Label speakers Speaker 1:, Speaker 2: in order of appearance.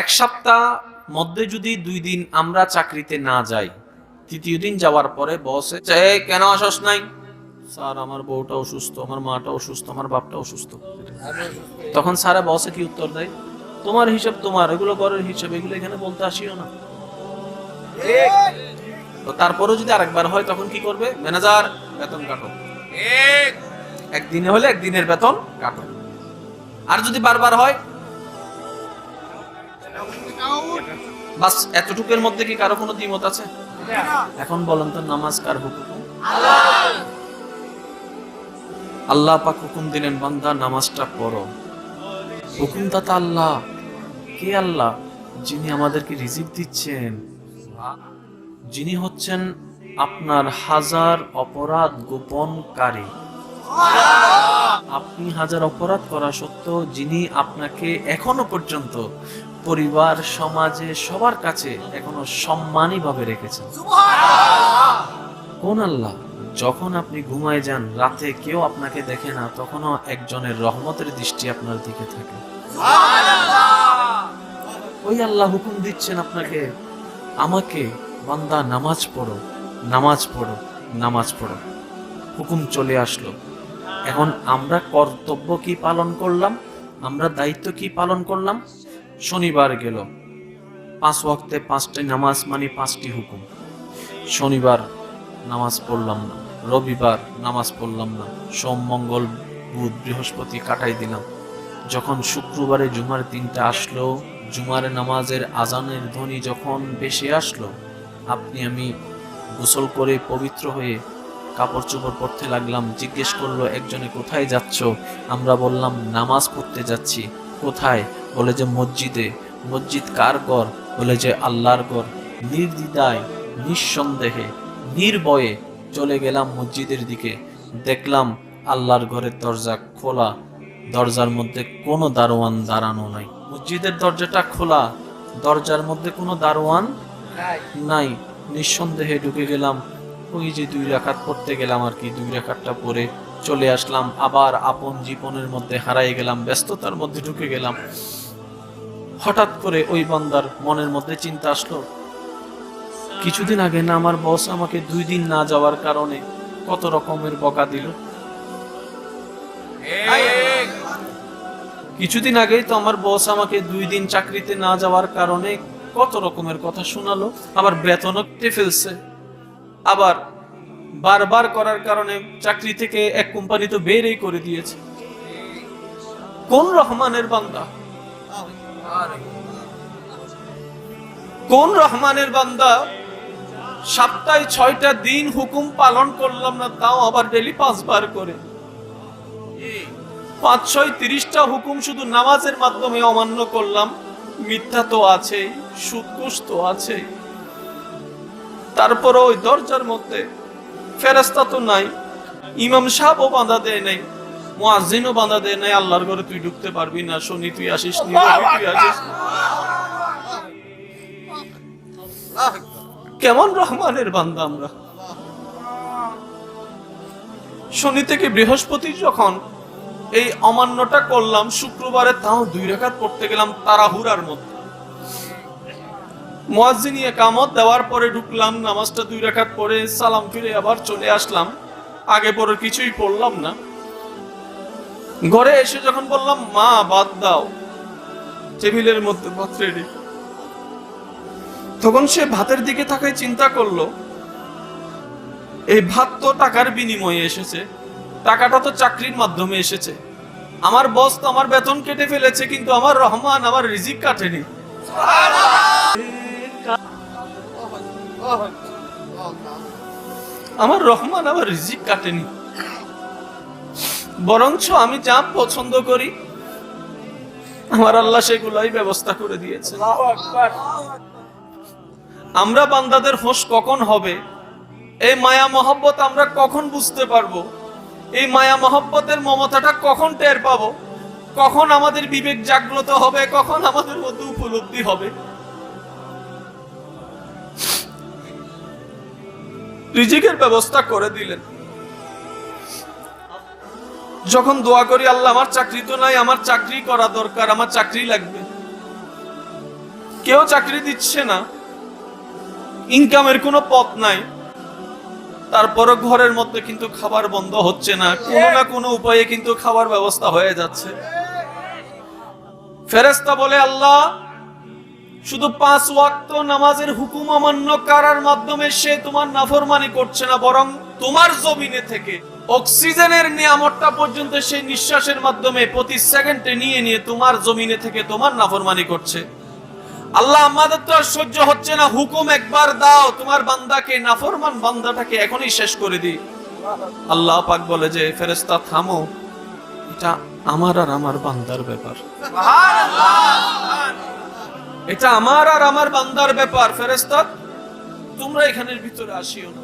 Speaker 1: এক সপ্তাহ মধ্যে যদি 2 দিন আমরা চাকরিতে না যাই, তৃতীয় দিন যাওয়ার পরে বসে কেন আসস নাই? স্যার আমার বউটা অসুস্থ, আমার মাটা অসুস্থ, আমার বাপটা অসুস্থ। তখন স্যার বসে কি উত্তর দেয়? তোমার হিসাব তোমার, এগুলো ঘরের হিসাব, এগুলো এখানে বলতে আসিও না। তো তারপরেও যদি আরেকবার হয় তখন কি করবে? ম্যানেজার বেতন কাটো, একদিনে হলে একদিনের বেতন কাটো। আর যদি বারবার হয়, বাস এতটুকুর মধ্যে কি কারো কোনো দ্বিমত আছে? এখন বলেন তো, নামাজ কার হুকুম? আল্লাহ পাক হুকুম দিলেন, বান্দা নামাজটা পড়ো। হুকুমদাতা আল্লাহ। কে আল্লাহ? যিনি আমাদেরকে রিজিক দিচ্ছেন, যিনি হচ্ছেন আপনার হাজার অপরাধ গোপনকারী। আপনি হাজার অপরাধ করা সত্ত্বেও যিনি আপনাকে এখনো পর্যন্ত পরিবার, সমাজে, সবার কাছে এখনো সম্মানী ভাবে রেখেছেন। কোন আল্লাহ? যখন আপনি ঘুমায় যান, রাতে কেউ আপনাকে দেখে না, তখনও একজনের রহমতের দৃষ্টি আপনার দিকে থাকে। ওই আল্লাহ হুকুম দিচ্ছেন আপনাকে, আমাকে, বান্দা নামাজ পড়ো, নামাজ পড়ো, নামাজ পড়ো। হুকুম চলে আসলো। এখন আমরা কর্তব্য কি পালন করলাম? আমরা দায়িত্ব কি পালন করলাম? শনিবার গেল, 5 ওয়াক্তে 5টি নামাজ, মানে 5টি হুকুম। শনিবার নামাজ পড়লাম না, রবিবার নামাজ পড়লাম না, সোম, মঙ্গল, বুধ, বৃহস্পতি কাটাই দিলাম। যখন শুক্রবারে জুমার দিনটা আসলো, জুমার নামাজের আজানের ধ্বনি যখন ভেসে আসলো, আপনি আমি গোসল করে পবিত্র হয়ে কাপড় চোপড় পরতে লাগলাম। জিজ্ঞেস করলো একজনে, কোথায় যাচ্ছ? আমরা বললাম নামাজ পড়তে যাচ্ছি। কোথায়? বলে যে মসজিদে। মসজিদ কার ঘর? বলে যে আল্লাহর ঘর। নির্দ্বিধায়, নিঃসন্দেহে, নির্ভয়ে চলে গেলাম মসজিদের দিকে। দেখলাম আল্লাহর ঘরের দরজা খোলা, দরজার মধ্যে কোনো দারোয়ান দাঁড়ানো নাই। মসজিদের দরজাটা খোলা, দরজার মধ্যে কোনো দারোয়ান নাই। নিঃসন্দেহে ঢুকে গেলাম। ওই যে 2 রাকাত পড়তে গেলাম আর কি, 2 রাকাতটা পরে চলে আসলাম। আবার আপন জীবনের মধ্যে হারাই গেলাম, ব্যস্ততার মধ্যে ঢুকে গেলাম। হঠাৎ করে ওই বান্দার মনের মধ্যে চিন্তা আসলো, কিছুদিন আগে না আমার বস আমাকে 2 দিন না যাওয়ার কারণে কত রকমের বকা দিল। কিছুদিন আগেই তো আমার বস আমাকে 2 দিন চাকরিতে না যাওয়ার কারণে কত রকমের কথা শোনালো, আবার বেতনও কেটে ফেলছে। আবার বারবার করার কারণে চাকরি থেকে এক কোম্পানি তো বেরই করে দিয়েছে। কোন রহমানের বান্দা? কোন রহমানের বান্দা? সপ্তাহে 6টা দিন হুকুম পালন করলাম না, তাও আবার ডেলি 5 বার করে। 530টা হুকুম শুধু নামাজের মাধ্যমে অমান্য করলাম। মিথ্যা তো আছেই, সুদঘুষ তো আছেই। তারপরে ওই দরজার মধ্যে ফেরেশতা তো নাই, ইমাম সাহেবও বাধা দেয় নাই, মুয়াজ্জিনও বাধা দেয় নাই, আল্লাহর ঘরে তুই ঢুকতে পারবি না, শনি তুই আসিস নি, তুই আসিস। কেমন রহমানের বান্দা আমরা! শনি থেকে বৃহস্পতি যখন এই অমান্যটা করলাম, শুক্রবারে তাও 2 রাকাত পড়তে গেলাম তাড়াহুড়ার মধ্যে। মুয়াজ্জিন ইকামত দেওয়ার পরে ঢুকলাম, নামাজটা 2 রাকাত পড়ে সালাম ফিরে আবার চলে আসলাম। আগে পরে কিছুই পড়লাম না। ঘরে এসে যখন বললাম মা ভাত দাও, টেবিলের মধ্যে ভাত রেডি, তখন সে ভাতের দিকে তাকায় চিন্তা করলো, এই ভাত তো টাকার বিনিময়ে এসেছে, টাকাটা তো চাকরির মাধ্যমে এসেছে। আমার বস তো আমার বেতন কেটে ফেলেছে, কিন্তু আমার রহমান আমার রিজিক কাটেনি। আমার রহমান আমার রিজিক কাটেনি, বরঞ্চ আমি যা পছন্দ করি আমার আল্লাহ সেগুলাই ব্যবস্থা করে দিয়েছে। আমরা বান্দাদের হোশ কখন হবে? এই মায়া মহব্বত আমরা কখন বুঝতে পারবো? এই মায়া মহব্বতের মমতাটা কখন টের পাবো? কখন আমাদের বিবেক জাগ্রত হবে? কখন আমাদের মধ্যে উপলব্ধি হবে? রিজিকের ব্যবস্থা করে দিলেন। যখন দোয়া করি, আল্লাহ আমার চাকরি তো নাই, আমার চাকরি করা দরকার, আমার চাকরি লাগবে, কেউ চাকরি দিচ্ছে না, ইনকামের কোনো পথ নাই, তারপরও ঘরের মধ্যে কিন্তু খাবার বন্ধ হচ্ছে না, কোনো না কোনো উপায়ে কিন্তু খাবার ব্যবস্থা হয়ে যাচ্ছে। ফেরেশতা বলে, আল্লাহ শুধু 5 ওয়াক্ত নামাজের হুকুম অমান্য করার মাধ্যমে সে তোমার নাফরমানি করছে না, বরং তোমার জমিনে থেকে অক্সিজেনের নিয়ামতটা পর্যন্ত সেই নিঃশ্বাসের মাধ্যমে প্রতি সেকেন্ডে নিয়ে নিয়ে তোমার জমিনে থেকে তোমার নাফরমানি করছে। আল্লাহ আমাদের তো আর সহ্য হচ্ছে না, হুকুম একবার দাও, তোমার বান্দাকে, নাফরমান বান্দাটাকে এখনই শেষ করে দিই। আল্লাহ পাক বলে যে, ফেরেশতা থামো, এটা আমার আর আমার বান্দার ব্যাপার। এটা আমার আর আমার বান্দার ব্যাপার। ফেরেশতা তোমরা এখানের ভিতরে আসিও না।